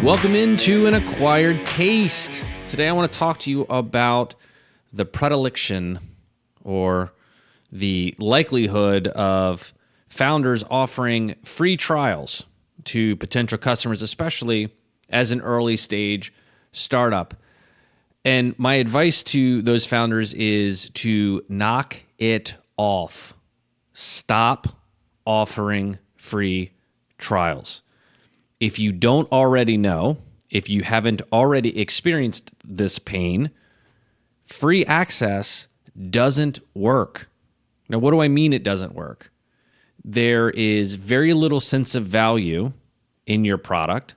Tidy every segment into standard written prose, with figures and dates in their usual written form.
Welcome into An Acquired Taste. Today I want to talk to you about the predilection or the likelihood of founders offering free trials to potential customers, especially as an early stage startup. And my advice to those founders is to knock it off. Stop offering free trials. If you don't already know, if you haven't already experienced this pain, free access doesn't work. Now, what do I mean it doesn't work? There is very little sense of value in your product,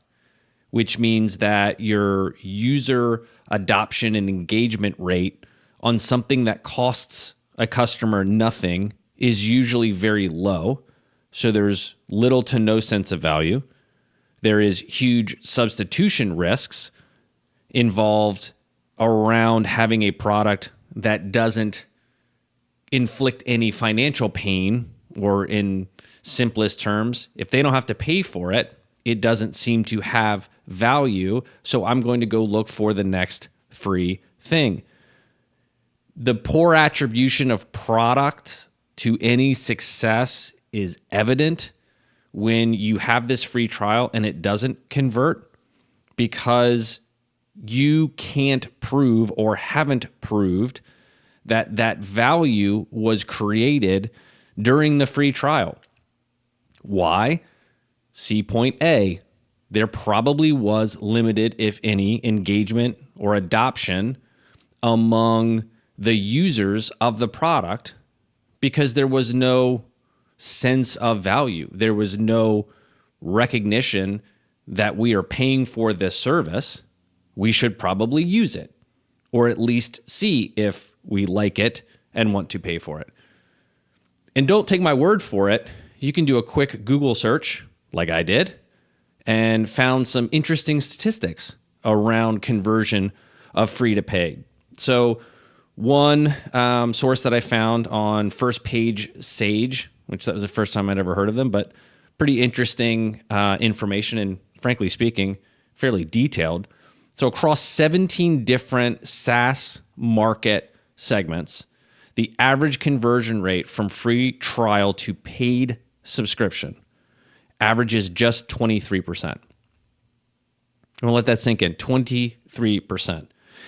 which means that your user adoption and engagement rate on something that costs a customer nothing is usually very low. So there's little to no sense of value. There is huge substitution risks involved around having a product that doesn't inflict any financial pain, or in simplest terms, if they don't have to pay for it, it doesn't seem to have value. So I'm going to go look for the next free thing. The poor attribution of product to any success is evident when you have this free trial and it doesn't convert, because you can't prove or haven't proved that that value was created during the free trial. Why? See point A. There probably was limited, if any, engagement or adoption among the users of the product because there was no sense of value. There was no recognition that we are paying for this service. We should probably use it, or at least see if we like it and want to pay for it. And don't take my word for it. You can do a quick Google search like I did and found some interesting statistics around conversion of free to paid. So one source that I found on First Page Sage, which that was the first time I'd ever heard of them, but pretty interesting information and, frankly speaking, fairly detailed. So across 17 different SaaS market segments, the average conversion rate from free trial to paid subscription averages just 23%. I'm gonna let that sink in, 23%.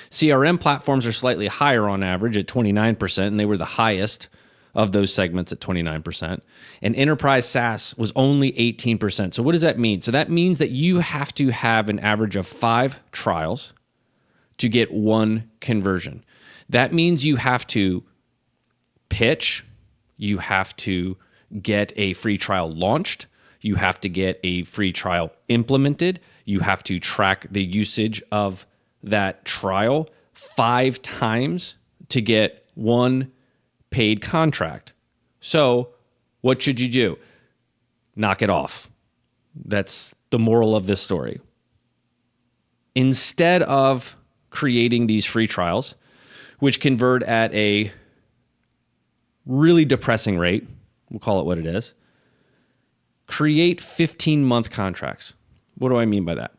CRM platforms are slightly higher on average at 29%, and they were the highest of those segments at 29%. And enterprise SaaS was only 18%. So what does that mean? So that means that you have to have an average of 5 trials to get 1 conversion. That means you have to pitch, you have to get a free trial launched, you have to get a free trial implemented, you have to track the usage of that trial 5 times to get 1 paid contract. So what should you do? Knock it off. That's the moral of this story. Instead of creating these free trials, which convert at a really depressing rate, we'll call it what it is, create 15-month contracts. What do I mean by that?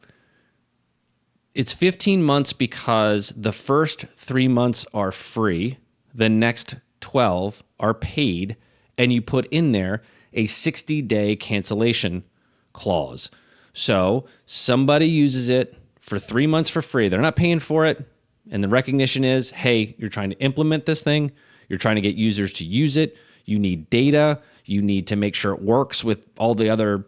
It's 15 months because the first 3 months are free, the next 12 are paid, and you put in there a 60-day cancellation clause. So somebody uses it for 3 months for free. They're not paying for it, and the recognition is, hey, you're trying to implement this thing. You're trying to get users to use it. You need data. You need to make sure it works with all the other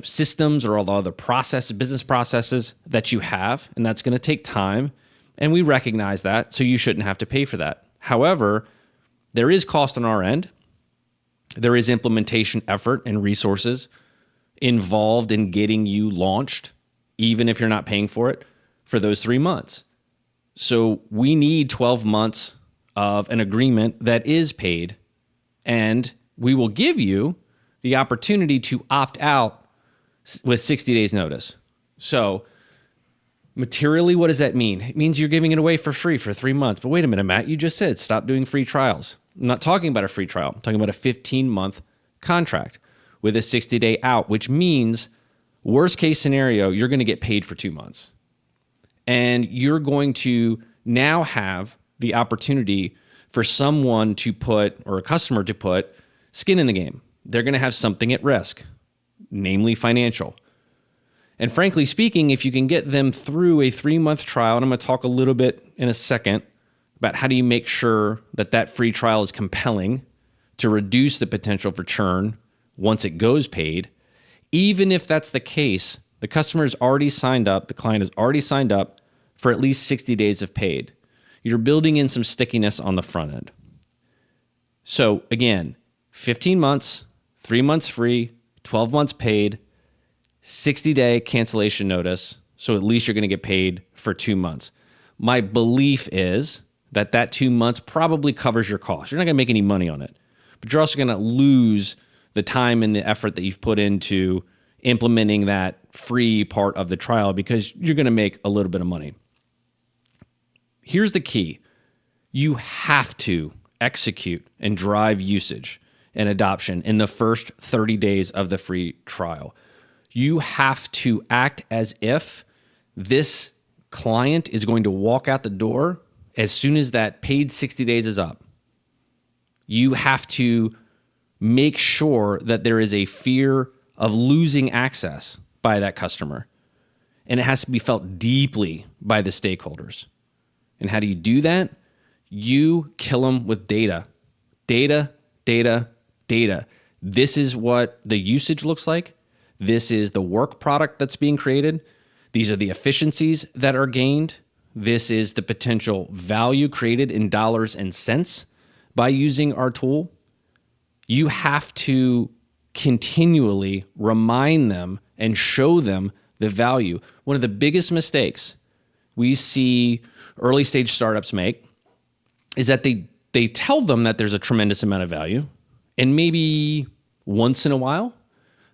systems or all the other business processes that you have, and that's going to take time, and we recognize that, so you shouldn't have to pay for that. However, there is cost on our end. There is implementation effort and resources involved in getting you launched, even if you're not paying for it, for those 3 months. So we need 12 months of an agreement that is paid, and we will give you the opportunity to opt out with 60 days notice. So materially, what does that mean? It means you're giving it away for free for 3 months. But wait a minute, Matt, you just said stop doing free trials. I'm not talking about a free trial. I'm talking about a 15-month contract with a 60-day out, which means Worst case scenario, you're going to get paid for 2 months. And you're going to now have the opportunity for someone to put, or a customer to put, skin in the game. They're going to have something at risk, namely financial. And frankly speaking, if you can get them through a 3-month trial, and I'm going to talk a little bit in a second about how do you make sure that that free trial is compelling to reduce the potential for churn once it goes paid. Even if that's the case, the customer has already signed up, the client has already signed up for at least 60 days of paid. You're building in some stickiness on the front end. So again, 15 months, 3 months free, 12 months paid, 60-day cancellation notice. So at least you're going to get paid for 2 months. My belief is that that 2 months probably covers your costs. You're not going to make any money on it, but you're also going to lose the time and the effort that you've put into implementing that free part of the trial because you're going to make a little bit of money. Here's the key. You have to execute and drive usage and adoption in the first 30 days of the free trial. You have to act as if this client is going to walk out the door as soon as that paid 60 days is up. You have to make sure that there is a fear of losing access by that customer. And it has to be felt deeply by the stakeholders. And how do you do that? You kill them with data. Data, data, data. This is what the usage looks like. This is the work product that's being created. These are the efficiencies that are gained. This is the potential value created in dollars and cents by using our tool. You have to continually remind them and show them the value. One of the biggest mistakes we see early stage startups make is that they tell them that there's a tremendous amount of value, and maybe once in a while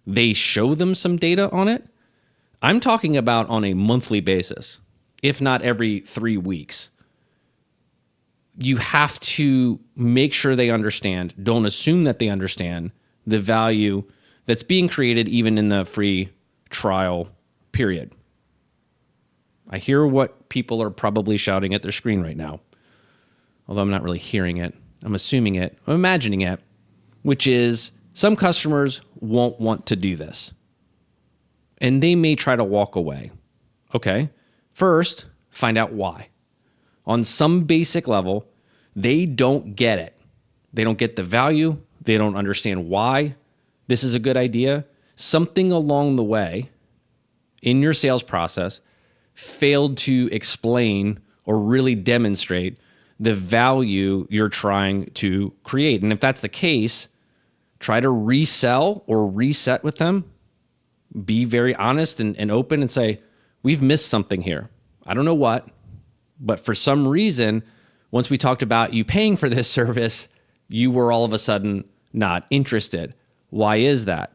they show them some data on it. I'm talking about on a monthly basis, if not every 3 weeks. You have to make sure they understand, don't assume that they understand the value that's being created even in the free trial period. I hear what people are probably shouting at their screen right now, although I'm not really hearing it. I'm assuming it, I'm imagining it, which is some customers won't want to do this. And they may try to walk away. Okay, first, find out why. On some basic level, they don't get it. They don't get the value. They don't understand why this is a good idea. Something along the way in your sales process failed to explain or really demonstrate the value you're trying to create. And if that's the case, try to resell or reset with them. Be very honest and open and say, we've missed something here. I don't know what, but for some reason, once we talked about you paying for this service, you were all of a sudden not interested. Why is that?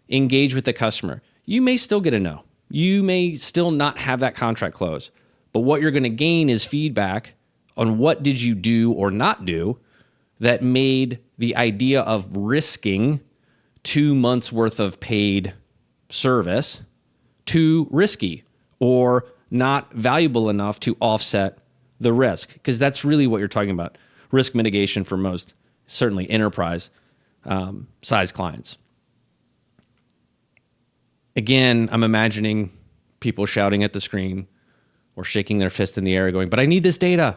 Engage with the customer. You may still get a no. You may still not have that contract close, but what you're going to gain is feedback on what did you do or not do that made the idea of risking 2 months worth of paid service too risky or not valuable enough to offset the risk, because that's really what you're talking about. Risk mitigation for most, certainly enterprise size clients. Again, I'm imagining people shouting at the screen or shaking their fist in the air going, but I need this data.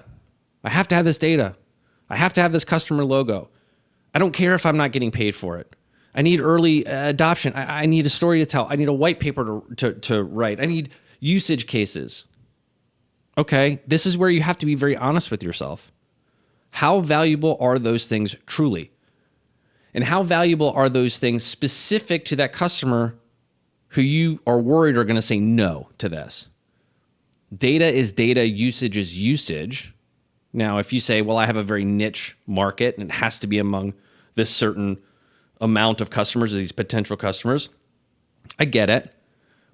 I have to have this data. I have to have this customer logo. I don't care if I'm not getting paid for it. I need early adoption. I need a story to tell. I need a white paper to write. I need usage cases. Okay, this is where you have to be very honest with yourself. How valuable are those things truly? And how valuable are those things specific to that customer who you are worried are going to say no to this? Data is data, usage is usage. Now, if you say, well, I have a very niche market and it has to be among this certain amount of customers, or these potential customers, I get it.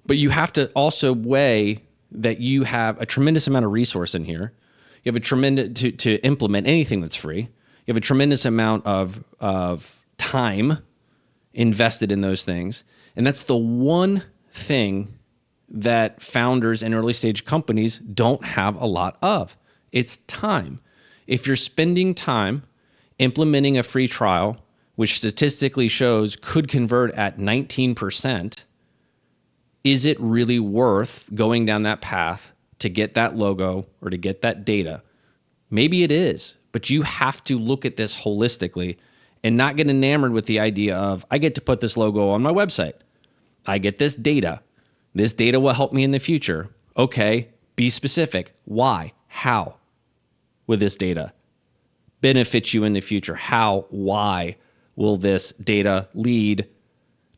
But you have to also weigh that you have a tremendous amount of resource in here. You have a tremendous, to implement anything that's free, you have a tremendous amount of time invested in those things. And that's the one thing that founders and early stage companies don't have a lot of. It's time. If you're spending time implementing a free trial, which statistically shows could convert at 19%, is it really worth going down that path to get that logo or to get that data? Maybe it is, but you have to look at this holistically and not get enamored with the idea of, I get to put this logo on my website. I get this data. This data will help me in the future. Okay, be specific. Why? How will this data benefit you in the future? How? Why will this data lead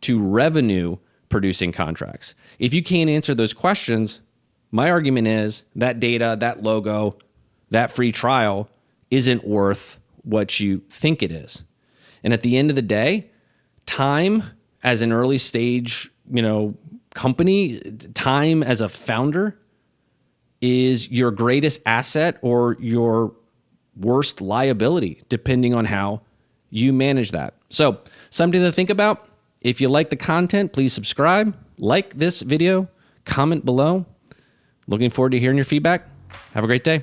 to revenue producing contracts? If you can't answer those questions, my argument is that data, that logo, that free trial isn't worth what you think it is. And at the end of the day, time as an early stage, company, time as a founder is your greatest asset or your worst liability, depending on how you manage that. So, something to think about. If you like the content, please subscribe, like this video, comment below. Looking forward to hearing your feedback. Have a great day.